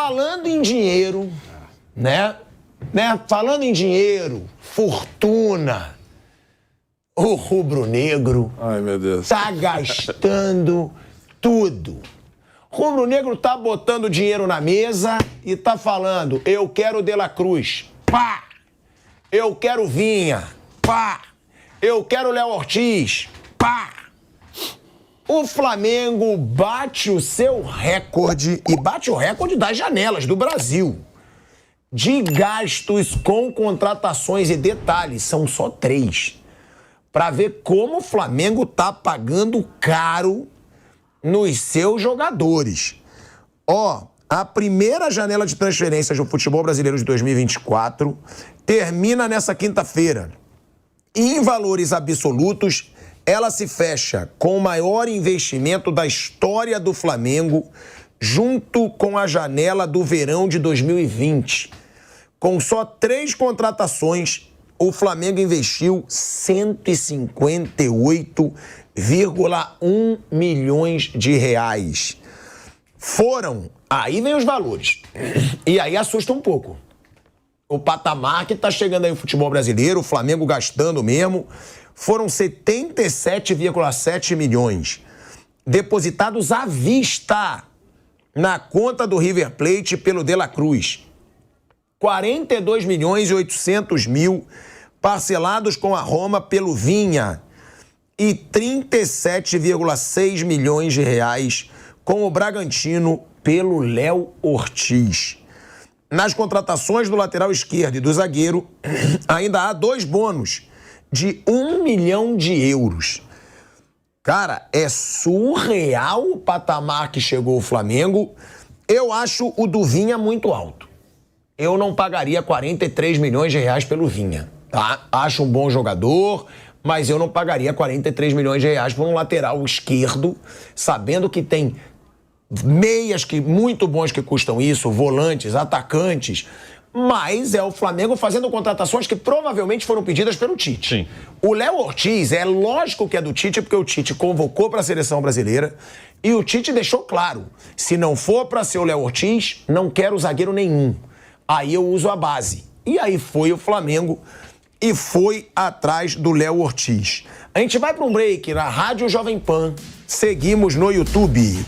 falando em dinheiro, né? Falando em dinheiro, fortuna, o rubro-negro tá gastando tudo. O rubro-negro tá botando dinheiro na mesa e tá falando, eu quero De La Cruz, pá! Eu quero Vinha, pá! Eu quero Léo Ortiz, pá! O Flamengo bate o seu recorde e bate o recorde das janelas do Brasil de gastos com contratações e detalhes, são só 3. Para ver como o Flamengo tá pagando caro nos seus jogadores. A primeira janela de transferências do futebol brasileiro de 2024 termina nessa quinta-feira. Em valores absolutos, ela se fecha com o maior investimento da história do Flamengo, junto com a janela do verão de 2020. Com só 3 contratações, o Flamengo investiu 158,1 milhões de reais. Aí vem os valores, e aí assusta um pouco. O patamar que tá chegando aí o futebol brasileiro, o Flamengo gastando mesmo, foram 77,7 milhões depositados à vista na conta do River Plate pelo De La Cruz. 42 milhões e 800 mil parcelados com a Roma pelo Vinha e 37,6 milhões de reais com o Bragantino pelo Léo Ortiz. Nas contratações do lateral esquerdo e do zagueiro, ainda há 2 bônus de 1 milhão de euros. Cara, é surreal o patamar que chegou o Flamengo. Eu acho o do Vinha muito alto. Eu não pagaria 43 milhões de reais pelo Vinha, tá? Acho um bom jogador, mas eu não pagaria 43 milhões de reais por um lateral esquerdo, sabendo que tem meias muito bons que custam isso, volantes, atacantes, mas é o Flamengo fazendo contratações que provavelmente foram pedidas pelo Tite. Sim. O Léo Ortiz, é lógico que é do Tite, porque o Tite convocou para a seleção brasileira e o Tite deixou claro, se não for para ser o Léo Ortiz, não quero zagueiro nenhum. Aí eu uso a base. E aí foi o Flamengo e foi atrás do Léo Ortiz. A gente vai para um break na Rádio Jovem Pan. Seguimos no YouTube.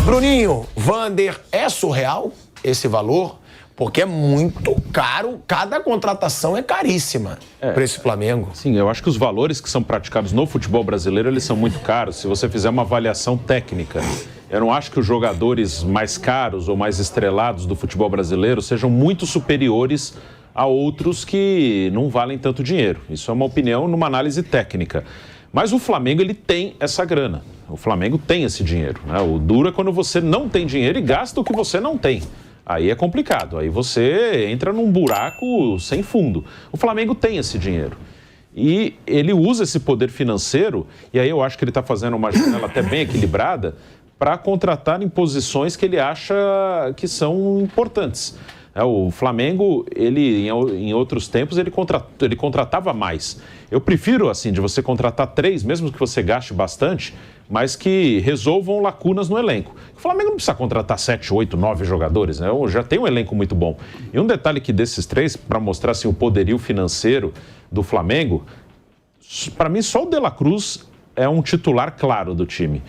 Bruninho, Vander, é surreal esse valor? Porque é muito caro, cada contratação é caríssima para esse Flamengo. Sim, eu acho que os valores que são praticados no futebol brasileiro, eles são muito caros. Se você fizer uma avaliação técnica, eu não acho que os jogadores mais caros ou mais estrelados do futebol brasileiro sejam muito superiores a outros que não valem tanto dinheiro. Isso é uma opinião numa análise técnica. Mas o Flamengo, ele tem essa grana. O Flamengo tem esse dinheiro, né? O duro é quando você não tem dinheiro e gasta o que você não tem. Aí é complicado, aí você entra num buraco sem fundo. O Flamengo tem esse dinheiro e ele usa esse poder financeiro, e aí eu acho que ele está fazendo uma janela até bem equilibrada para contratar em posições que ele acha que são importantes. O Flamengo, ele em outros tempos, ele contratava mais. Eu prefiro, assim, de você contratar 3, mesmo que você gaste bastante, mas que resolvam lacunas no elenco. O Flamengo não precisa contratar 7, 8, 9 jogadores, né? Já tem um elenco muito bom. E um detalhe que desses 3, para mostrar assim, o poderio financeiro do Flamengo, para mim só o De La Cruz é um titular claro do time.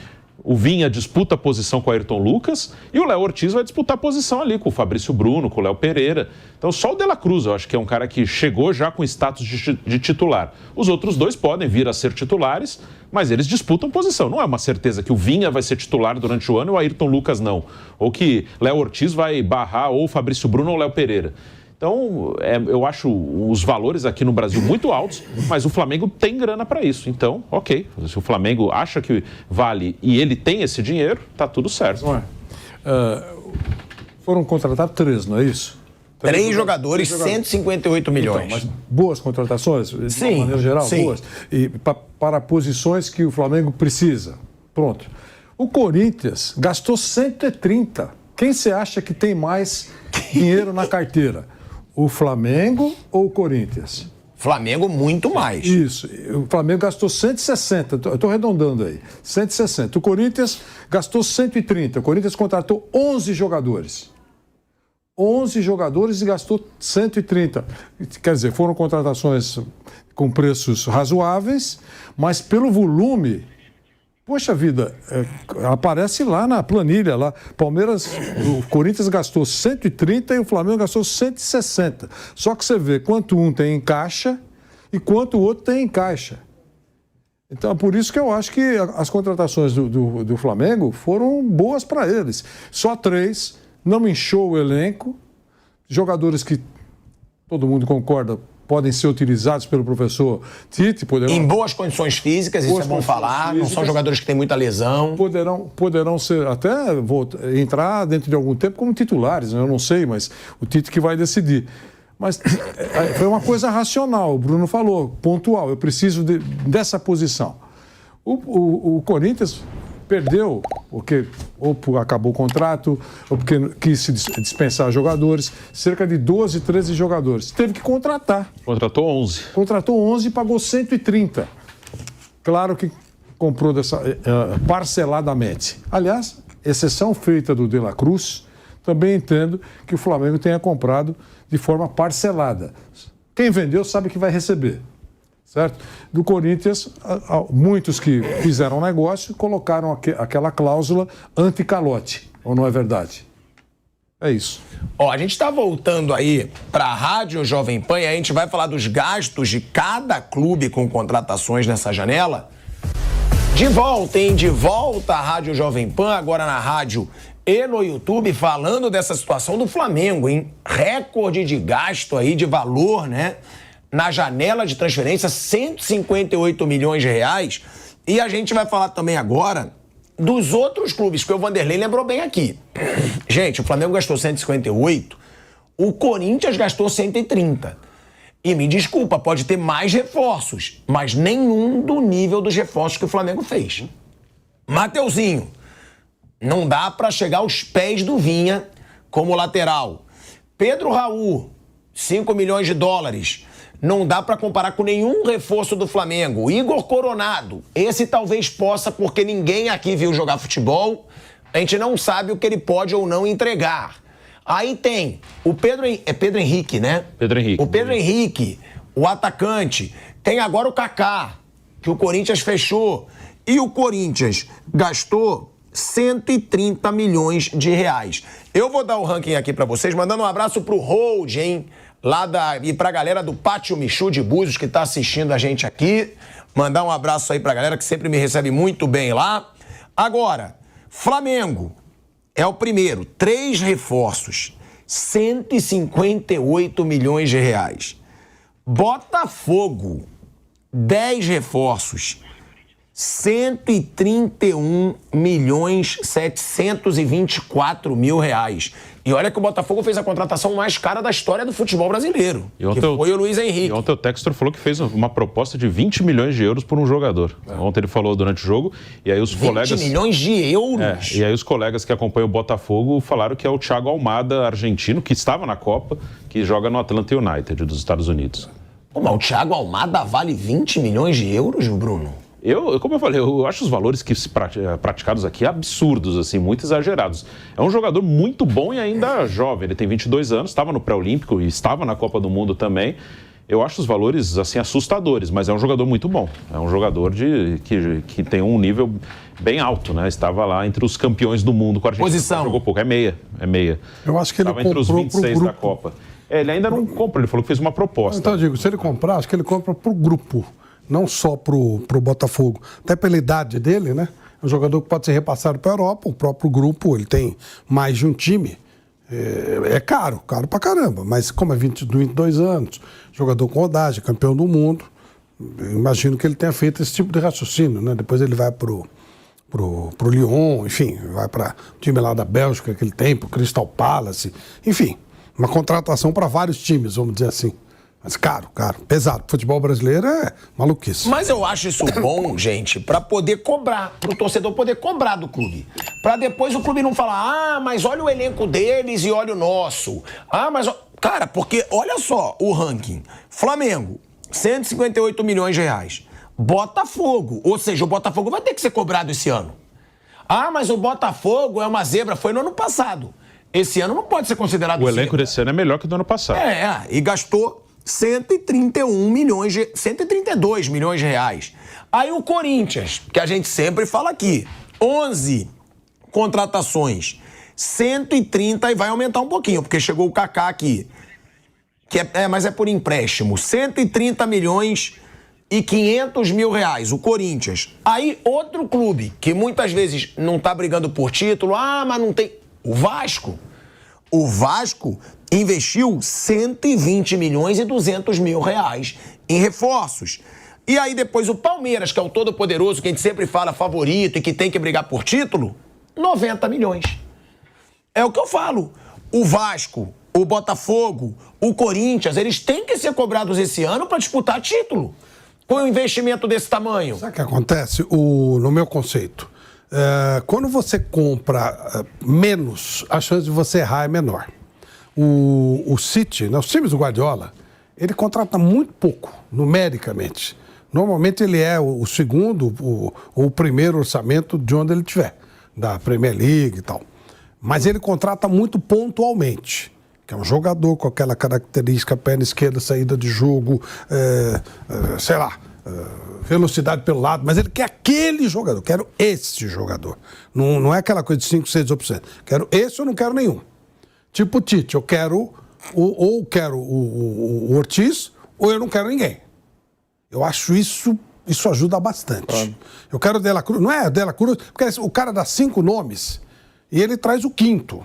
O Vinha disputa a posição com o Ayrton Lucas e o Léo Ortiz vai disputar a posição ali com o Fabrício Bruno, com o Léo Pereira. Então só o De La Cruz eu acho que é um cara que chegou já com status de titular. Os outros 2 podem vir a ser titulares, mas eles disputam posição. Não é uma certeza que o Vinha vai ser titular durante o ano e o Ayrton Lucas não. Ou que Léo Ortiz vai barrar ou o Fabrício Bruno ou o Léo Pereira. Então, eu acho os valores aqui no Brasil muito altos, mas o Flamengo tem grana para isso. Então, ok. Se o Flamengo acha que vale e ele tem esse dinheiro, tá tudo certo. Não é? Foram contratados 3, não é isso? 3 jogadores, 158 milhões. Então, mas boas contratações, de sim, uma maneira geral, sim. Boas. E para posições que o Flamengo precisa. Pronto. O Corinthians gastou 130. Quem você acha que tem mais dinheiro na carteira? O Flamengo ou o Corinthians? Flamengo muito mais. Isso. O Flamengo gastou 160, eu estou arredondando aí, 160. O Corinthians gastou 130. O Corinthians contratou 11 jogadores. 11 jogadores e gastou 130. Quer dizer, foram contratações com preços razoáveis, mas pelo volume, poxa vida, aparece lá na planilha, lá, o Corinthians gastou 130 e o Flamengo gastou 160. Só que você vê quanto um tem em caixa e quanto o outro tem em caixa. Então, por isso que eu acho que as contratações do Flamengo foram boas para eles. Só 3, não inchou o elenco, jogadores que todo mundo concorda podem ser utilizados pelo professor Tite. Em boas condições físicas, isso é bom falar, não são jogadores que têm muita lesão. Poderão ser, até entrar dentro de algum tempo como titulares, eu não sei, mas o Tite que vai decidir. Mas foi uma coisa racional, o Bruno falou, pontual, eu preciso dessa posição. O Corinthians perdeu, porque ou acabou o contrato, ou porque quis dispensar jogadores, cerca de 12, 13 jogadores. Teve que contratar. Contratou 11. Contratou 11 e pagou 130. Claro que comprou parceladamente. Aliás, exceção feita do De La Cruz, também entendo que o Flamengo tenha comprado de forma parcelada. Quem vendeu sabe que vai receber, certo? Do Corinthians, muitos que fizeram negócio colocaram aquela cláusula anti-calote, ou não é verdade? É isso. A gente está voltando aí para a Rádio Jovem Pan e a gente vai falar dos gastos de cada clube com contratações nessa janela. De volta, hein? De volta à Rádio Jovem Pan, agora na rádio e no YouTube, falando dessa situação do Flamengo, hein? Recorde de gasto aí, de valor, né? Na janela de transferência, 158 milhões de reais. E a gente vai falar também agora dos outros clubes, que o Vanderlei lembrou bem aqui. Gente, o Flamengo gastou 158, o Corinthians gastou 130. E me desculpa, pode ter mais reforços, mas nenhum do nível dos reforços que o Flamengo fez. Mateuzinho, não dá pra chegar aos pés do Vinha como lateral. Pedro Raul, 5 milhões de dólares. Não dá pra comparar com nenhum reforço do Flamengo. Igor Coronado, esse talvez possa, porque ninguém aqui viu jogar futebol. A gente não sabe o que ele pode ou não entregar. Aí tem o Pedro Henrique, né? Pedro Henrique. O Pedro Henrique, o atacante. Tem agora o Kaká, que o Corinthians fechou. E o Corinthians gastou 130 milhões de reais. Eu vou dar o ranking aqui pra vocês, mandando um abraço pro Hold, hein? E pra galera do Pátio Michu de Búzios, que tá assistindo a gente aqui. Mandar um abraço aí pra galera que sempre me recebe muito bem lá. Agora, Flamengo é o primeiro. 3 reforços. 158 milhões de reais. Botafogo, 10 reforços. 131 milhões 724 mil reais. E olha que o Botafogo fez a contratação mais cara da história do futebol brasileiro, que foi o Luiz Henrique. E ontem o Textor falou que fez uma proposta de 20 milhões de euros por um jogador. Ontem ele falou durante o jogo, e aí os 20 colegas... 20 milhões de euros? E aí os colegas que acompanham o Botafogo falaram que é o Thiago Almada, argentino, que estava na Copa, que joga no Atlanta United dos Estados Unidos. Mas o Thiago Almada vale 20 milhões de euros, Bruno? Como eu falei, eu acho os valores que praticados aqui absurdos, assim, muito exagerados. É um jogador muito bom e ainda jovem. Ele tem 22 anos, estava no pré-olímpico e estava na Copa do Mundo também. Eu acho os valores, assim, assustadores, mas é um jogador muito bom. É um jogador que tem um nível bem alto, né? Estava lá entre os campeões do mundo com a Argentina. Posição. Jogou pouco, é meia. Eu acho que ele comprou entre os 26 da Copa. Ele ainda não comprou, ele falou que fez uma proposta. Então eu digo, se ele comprar, acho que ele compra pro grupo. Não só pro Botafogo, até pela idade dele, né? É um jogador que pode ser repassado para a Europa, o próprio grupo, ele tem mais de um time. É caro pra caramba, mas como é 22 anos, jogador com rodagem, campeão do mundo, imagino que ele tenha feito esse tipo de raciocínio, né? Depois ele vai pro Lyon, enfim, vai para o time lá da Bélgica que ele tem, pro Crystal Palace, enfim, uma contratação para vários times, vamos dizer assim. Mas caro, pesado. Futebol brasileiro é maluquice. Mas eu acho isso bom, gente, pra poder cobrar, pro torcedor poder cobrar do clube. Pra depois o clube não falar, mas olha o elenco deles e olha o nosso. Mas... Cara, porque olha só o ranking. Flamengo, 158 milhões de reais. Botafogo, ou seja, o Botafogo vai ter que ser cobrado esse ano. Mas o Botafogo é uma zebra, foi no ano passado. Esse ano não pode ser considerado O elenco zebra. desse ano é melhor que o do ano passado. E gastou 132 milhões de reais. Aí o Corinthians, que a gente sempre fala aqui, 11 contratações, 130 e vai aumentar um pouquinho, porque chegou o Kaká aqui, mas é por empréstimo, 130 milhões e 500 mil reais, o Corinthians. Aí outro clube, que muitas vezes não tá brigando por título, mas não tem... O Vasco. O Vasco investiu 120 milhões e 200 mil reais em reforços. E aí depois o Palmeiras, que é o todo-poderoso, que a gente sempre fala favorito e que tem que brigar por título, 90 milhões. É o que eu falo. O Vasco, o Botafogo, o Corinthians, eles têm que ser cobrados esse ano para disputar título. Com um investimento desse tamanho. Sabe o que acontece? No meu conceito, quando você compra menos, a chance de você errar é menor. O City, os times do Guardiola, ele contrata muito pouco, numericamente. Normalmente ele é o segundo ou o primeiro orçamento de onde ele estiver, da Premier League e tal. Mas ele contrata muito pontualmente, que é um jogador com aquela característica, perna esquerda, saída de jogo, velocidade pelo lado, mas ele quer aquele jogador, quero esse jogador. Não é aquela coisa de 5, 6 opções. Quero esse ou não quero nenhum. Tipo o Tite, eu quero ou quero o Ortiz ou eu não quero ninguém. Eu acho isso ajuda bastante. Eu quero o De La Cruz, não é o De La Cruz, porque o cara dá 5 nomes e ele traz o 5º.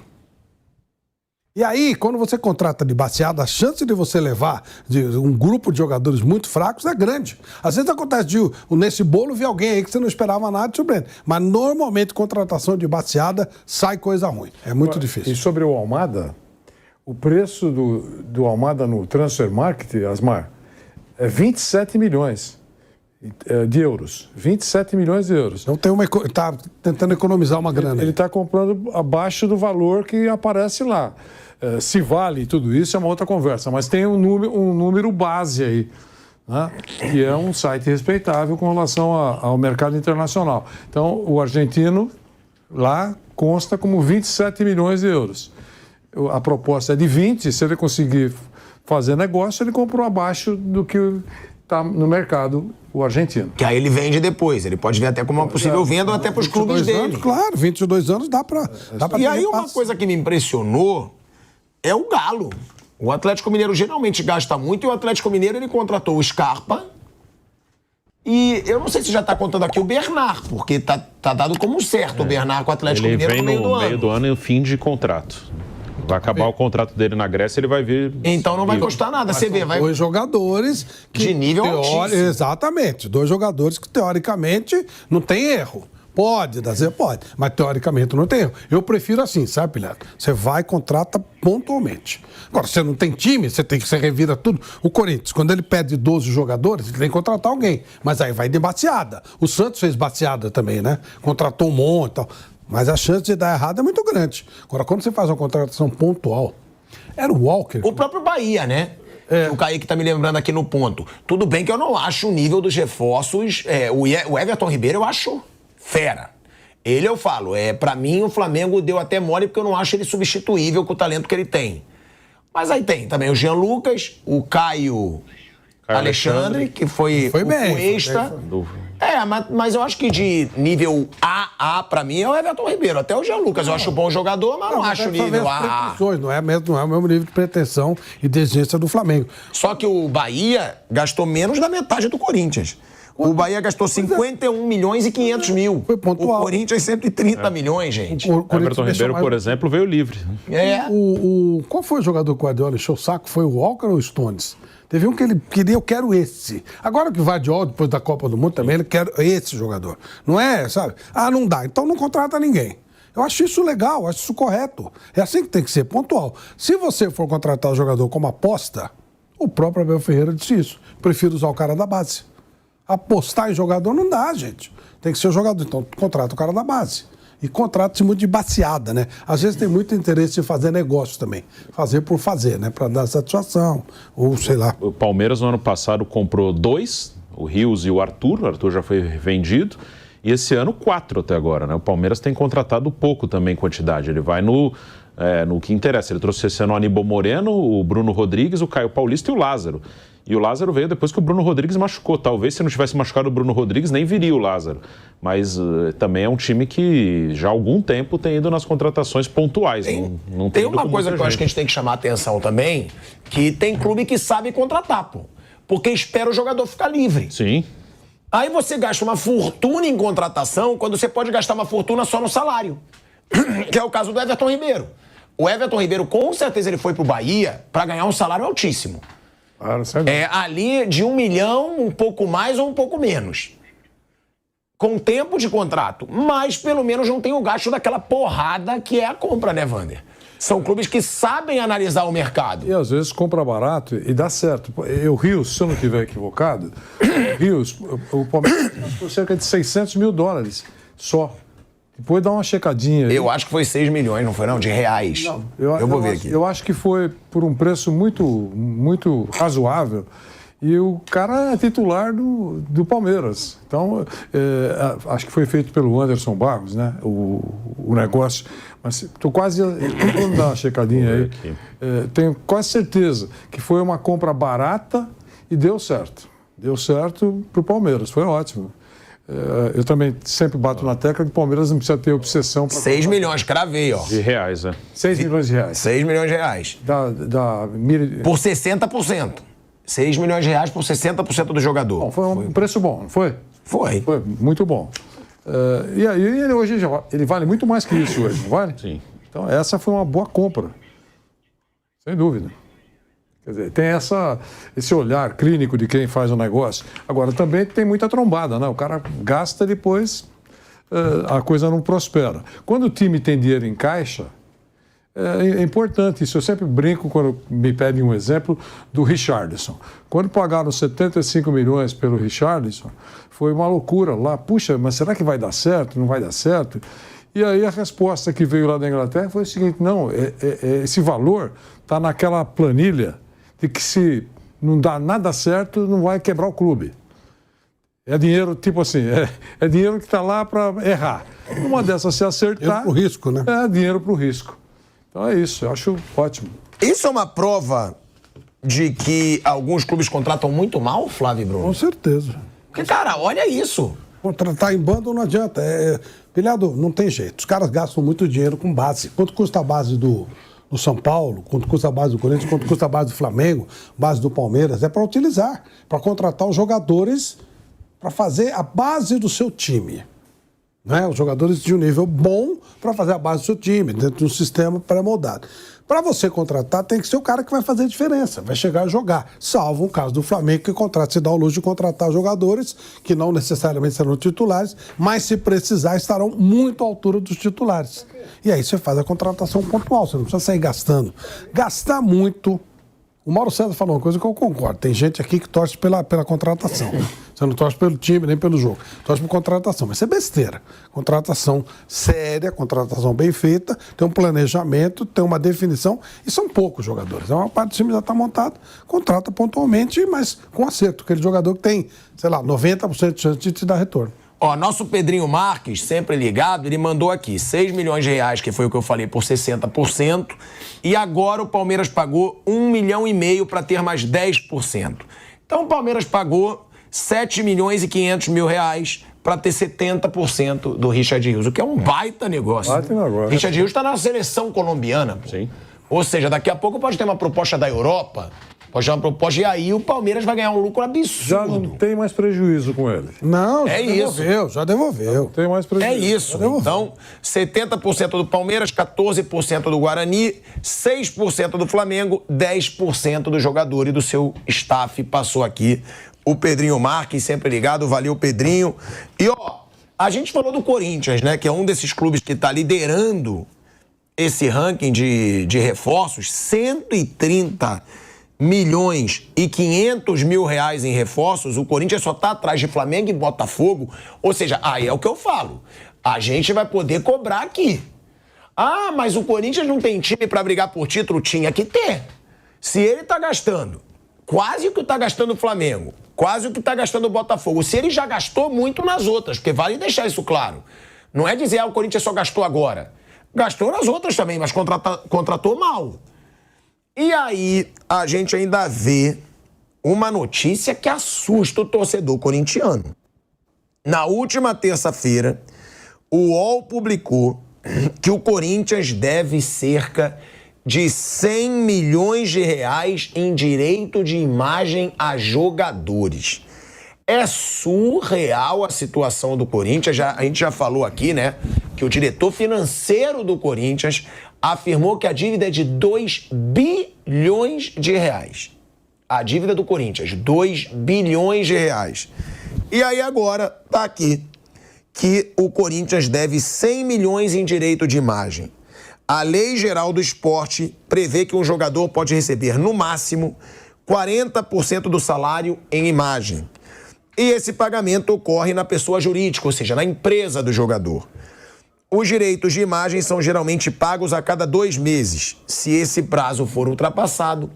E aí, quando você contrata de baseada, a chance de você levar um grupo de jogadores muito fracos é grande. Às vezes acontece nesse bolo vir alguém aí que você não esperava nada de surpreender. Mas normalmente contratação de baseada sai coisa ruim. É muito difícil. E sobre o Almada, o preço do Almada no Transfer Market, Asmar, é 27 milhões de euros. 27 milhões de euros. Então está tentando economizar uma grana. Ele está comprando abaixo do valor que aparece lá. Se vale tudo isso é uma outra conversa, mas tem um número base aí, né, que é um site respeitável com relação ao mercado internacional. Então, o argentino lá consta como 27 milhões de euros. A proposta é de 20, se ele conseguir fazer negócio, ele comprou abaixo do que está no mercado o argentino. Que aí ele vende depois, ele pode ver até como uma possível venda ou até para os clubes dele. Anos, claro, 22 anos dá para E aí uma coisa que me impressionou é o Galo. O Atlético Mineiro geralmente gasta muito e o Atlético Mineiro ele contratou o Scarpa e eu não sei se já está contando aqui o Bernard, porque tá dado como certo o Bernard com o Atlético Mineiro no meio do ano. Ele vem no meio do ano e fim de contrato. Vai acabar o contrato dele na Grécia, ele vai vir... Então não vai custar nada, você vê. Vai... 2 jogadores que de nível altíssimo. Exatamente, 2 jogadores que teoricamente não tem erro. Pode, pode, mas teoricamente não tem erro. Eu prefiro assim, sabe, Pilhado? Você vai e contrata pontualmente. Agora, você não tem time, você revira tudo. O Corinthians, quando ele pede 12 jogadores, ele tem que contratar alguém. Mas aí vai de baseada. O Santos fez baseada também, né? Contratou um monte e tal. Mas a chance de dar errado é muito grande. Agora, quando você faz uma contratação pontual, era o Walker. O próprio Bahia, né? O Kaique tá me lembrando aqui no ponto. Tudo bem que eu não acho o nível dos reforços. O Everton Ribeiro eu acho fera. Ele eu falo, pra mim o Flamengo deu até mole porque eu não acho ele substituível com o talento que ele tem. Mas aí tem também o Jean Lucas, o Caio Alexandre, que foi o bem, Cuesta. Mas eu acho que de nível AA pra mim é o Everton Ribeiro. Até o Jean Lucas eu acho bom jogador, mas não acho nível AA. Não é o mesmo nível de pretensão e de exigência do Flamengo. Só que o Bahia gastou menos da metade do Corinthians. O Bahia gastou 51 milhões e 500 mil. Foi pontual. O Corinthians 130 milhões, gente. O Everton Ribeiro, por exemplo, veio livre. Qual foi o jogador que o Guardiola encheu o saco? Foi o Walker ou o Stones? Teve um que ele queria, eu quero esse. Agora que o Guardiola, depois da Copa do Mundo também, ele quer esse jogador. Não é, sabe? Não dá, então não contrata ninguém. Eu acho isso legal, eu acho isso correto. É assim que tem que ser, pontual. Se você for contratar o jogador como aposta, o próprio Abel Ferreira disse isso. Prefiro usar o cara da base. Apostar em jogador não dá, gente. Tem que ser o jogador. Então, contrata o cara da base. E contrata-se muito de baseada, né? Às vezes tem muito interesse em fazer negócio também. Fazer por fazer, né? Para dar satisfação. Ou sei lá. O Palmeiras, no ano passado, comprou 2, o Rios e o Arthur. O Arthur já foi vendido. E esse ano, 4 até agora, né? O Palmeiras tem contratado pouco também em quantidade. Ele vai no no que interessa. Ele trouxe esse ano o Aníbal Moreno, o Bruno Rodrigues, o Caio Paulista e o Lázaro. E o Lázaro veio depois que o Bruno Rodrigues machucou. Talvez se não tivesse machucado o Bruno Rodrigues, nem viria o Lázaro. Mas também é um time que já há algum tempo tem ido nas contratações pontuais. Não tem uma coisa que eu acho que a gente tem que chamar a atenção também, que tem clube que sabe contratar, pô. Porque espera o jogador ficar livre. Sim. Aí você gasta uma fortuna em contratação quando você pode gastar uma fortuna só no salário. Que é o caso do Everton Ribeiro. O Everton Ribeiro, com certeza, ele foi pro Bahia para ganhar um salário altíssimo. Ali de 1 milhão, um pouco mais ou um pouco menos. Com tempo de contrato. Mas pelo menos não tem o gasto daquela porrada que é a compra, né, Wander? São clubes que sabem analisar o mercado. E às vezes compra barato e dá certo. O Rios, se eu não estiver equivocado, o Palmeiras gastou cerca de $600 mil só. Depois dá uma checadinha aí. Eu acho que foi 6 milhões, não foi não? De reais. Não, eu vou ver aqui. Eu acho que foi por um preço muito razoável. E o cara é titular do Palmeiras. Então, acho que foi feito pelo Anderson Barros, né? O negócio. Mas estou quase... Vamos dar uma checadinha aí. Tenho quase certeza que foi uma compra barata e deu certo. Deu certo para o Palmeiras. Foi ótimo. Eu também sempre bato na tecla que o Palmeiras não precisa ter obsessão. 6 milhões, cravei, ó. De reais, 6 milhões de reais. 6 milhões de reais. Por 60%. 6 milhões de reais por 60% do jogador. Bom, foi um preço bom, não foi? Foi. Foi muito bom. E aí ele hoje ele vale muito mais que isso hoje, não vale? Sim. Então essa foi uma boa compra. Sem dúvida. Quer dizer, tem esse olhar clínico de quem faz o negócio. Agora, também tem muita trombada, né? O cara gasta, depois a coisa não prospera. Quando o time tem dinheiro em caixa, é importante isso. Eu sempre brinco quando me pedem um exemplo do Richarlison. Quando pagaram 75 milhões pelo Richarlison, foi uma loucura lá. Puxa, mas será que vai dar certo? Não vai dar certo? E aí a resposta que veio lá da Inglaterra foi o seguinte: não, esse valor está naquela planilha de que se não dá nada certo, não vai quebrar o clube. É dinheiro, tipo assim, é dinheiro que está lá para errar. Uma dessas, se acertar... Dinheiro para o risco, né? É dinheiro para o risco. Então é isso, eu acho ótimo. Isso é uma prova de que alguns clubes contratam muito mal, Flávio e Bruno? Com certeza. Porque, cara, olha isso. Contratar em bando não adianta. Pilhado, não tem jeito. Os caras gastam muito dinheiro com base. Quanto custa a base do São Paulo? Quanto custa a base do Corinthians? Quanto custa a base do Flamengo? Base do Palmeiras? É para utilizar, para contratar os jogadores para fazer a base do seu time. Né? Os jogadores de um nível bom para fazer a base do seu time, dentro de um sistema pré-moldado. Para você contratar, tem que ser o cara que vai fazer a diferença, vai chegar a jogar. Salvo o caso do Flamengo, que se dá o luxo de contratar jogadores que não necessariamente serão titulares, mas se precisar estarão muito à altura dos titulares. E aí você faz a contratação pontual, você não precisa sair gastando. Gastar muito... O Mauro César falou uma coisa que eu concordo. Tem gente aqui que torce pela contratação. Você não torce pelo time, nem pelo jogo. Torce por contratação. Mas isso é besteira. Contratação séria, contratação bem feita, tem um planejamento, tem uma definição. E são poucos jogadores. A maior parte do time já está montado, contrata pontualmente, mas com acerto. Aquele jogador que tem, 90% de chance de te dar retorno. Ó, nosso Pedrinho Marques, sempre ligado, ele mandou aqui 6 milhões de reais, que foi o que eu falei, por 60%. E agora o Palmeiras pagou 1,5 milhão para ter mais 10%. Então o Palmeiras pagou 7 milhões e 500 mil reais para ter 70% do Richard Rios, o que é um baita negócio. Baita negócio. Richard Rios está na seleção colombiana. Pô. Sim. Ou seja, daqui a pouco pode ter uma proposta da Europa, pode ter uma proposta, e aí o Palmeiras vai ganhar um lucro absurdo. Já não tem mais prejuízo com ele. Não, já devolveu. Não tem mais prejuízo. É isso. Então, 70% do Palmeiras, 14% do Guarani, 6% do Flamengo, 10% do jogador e do seu staff. Passou aqui o Pedrinho Marques, sempre ligado. Valeu, Pedrinho. E, ó, a gente falou do Corinthians, né? Que é um desses clubes que está liderando esse ranking de reforços. 130 milhões e 500 mil reais em reforços. O Corinthians só está atrás de Flamengo e Botafogo. Ou seja, aí é o que eu falo. A gente vai poder cobrar aqui. Ah, mas o Corinthians não tem time para brigar por título? Tinha que ter. Se ele está gastando quase o que está gastando o Flamengo, quase o que está gastando o Botafogo, se ele já gastou muito nas outras, porque vale deixar isso claro. Não é dizer, o Corinthians só gastou agora. Gastou nas outras também, mas contratou mal. E aí a gente ainda vê uma notícia que assusta o torcedor corintiano. Na última terça-feira, o UOL publicou que o Corinthians deve cerca de 100 milhões de reais em direito de imagem a jogadores. É surreal a situação do Corinthians. A gente já falou aqui, né, que o diretor financeiro do Corinthians afirmou que a dívida é de 2 bilhões de reais. A dívida do Corinthians, 2 bilhões de reais. E aí agora tá aqui que o Corinthians deve 100 milhões em direito de imagem. A Lei Geral do Esporte prevê que um jogador pode receber, no máximo, 40% do salário em imagem. E esse pagamento ocorre na pessoa jurídica, ou seja, na empresa do jogador. Os direitos de imagem são geralmente pagos a cada 2 meses. Se esse prazo for ultrapassado,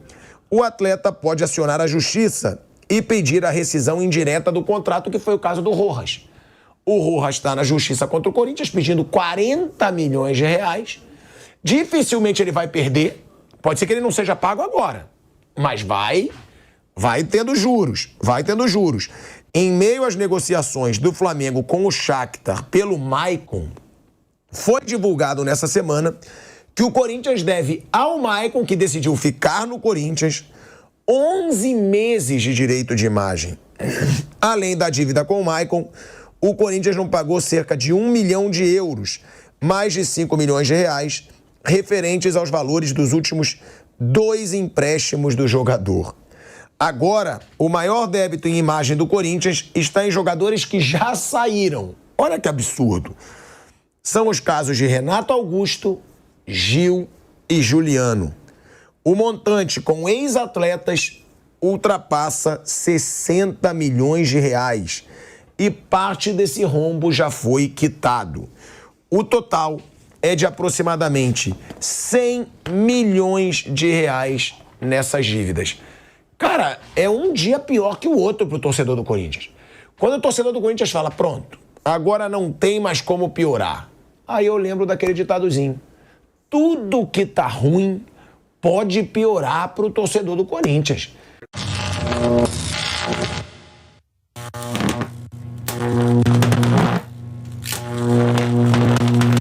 o atleta pode acionar a justiça e pedir a rescisão indireta do contrato, que foi o caso do Rojas. O Rojas está na justiça contra o Corinthians pedindo 40 milhões de reais. Dificilmente ele vai perder. Pode ser que ele não seja pago agora, mas vai tendo juros, Em meio às negociações do Flamengo com o Shakhtar pelo Maicon, foi divulgado nessa semana que o Corinthians deve ao Maicon, que decidiu ficar no Corinthians, 11 meses de direito de imagem. Além da dívida com o Maicon, o Corinthians não pagou cerca de 1 milhão de euros, mais de 5 milhões de reais, referentes aos valores dos últimos 2 empréstimos do jogador. Agora, o maior débito em imagem do Corinthians está em jogadores que já saíram. Olha que absurdo. São os casos de Renato Augusto, Gil e Juliano. O montante com ex-atletas ultrapassa 60 milhões de reais e parte desse rombo já foi quitado. O total é de aproximadamente 100 milhões de reais nessas dívidas. Cara, é um dia pior que o outro pro torcedor do Corinthians. Quando o torcedor do Corinthians fala, pronto, agora não tem mais como piorar, aí eu lembro daquele ditadozinho. Tudo que tá ruim pode piorar pro torcedor do Corinthians.